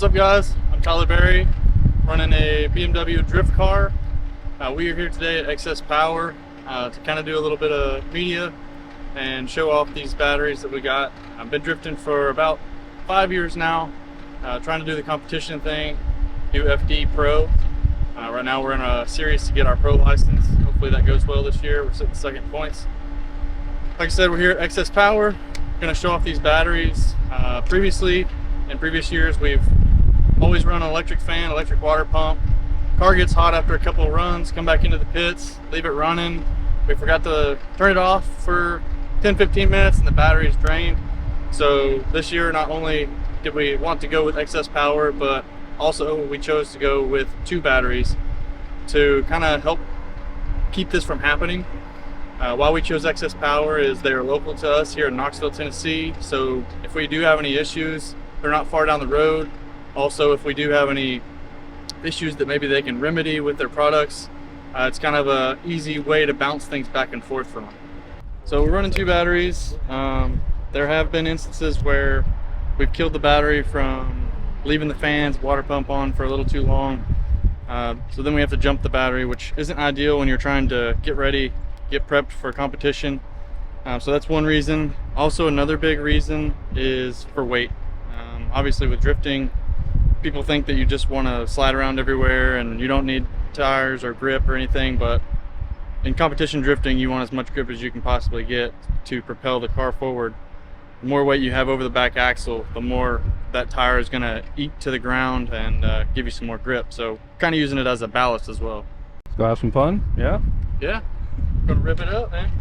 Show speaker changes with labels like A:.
A: What's up, guys? I'm Tyler Berry, running a BMW drift car. We are here today at XS Power to kind of do a little bit of media and show off these batteries that we got. I've been drifting for about 5 years now, trying to do the competition thing, do FD Pro. Right now we're in a series to get our pro license. Hopefully that goes well this year. We're sitting second points. Like I said, we're here at XS Power, going to show off these batteries. Previously, in previous years, we've always run an electric fan, electric water pump. Car gets hot after a couple of runs, come back into the pits, leave it running. We forgot to turn it off for 10-15 minutes and the battery's drained. So this year, not only did we want to go with XS Power, but also we chose to go with 2 batteries to kind of help keep this from happening. Why we chose XS Power is they're local to us here in Knoxville, Tennessee. So if we do have any issues, they're not far down the road. Also, if we do have any issues that maybe they can remedy with their products, it's kind of a easy way to bounce things back and forth from. So we're running 2 batteries. There have been instances where we've killed the battery from leaving the fans, water pump on for a little too long. So then we have to jump the battery, which isn't ideal when you're trying to get ready, get prepped for competition. So that's one reason. Also, another big reason is for weight. Obviously with drifting, people think that you just want to slide around everywhere and you don't need tires or grip or anything, but in competition drifting you want as much grip as you can possibly get to propel the car forward. The more weight you have over the back axle, the more that tire is going to eat to the ground and give you some more grip. So kind of using it as a ballast as well.
B: Let's go have some fun. Yeah?
A: Yeah, gonna rip it up, man.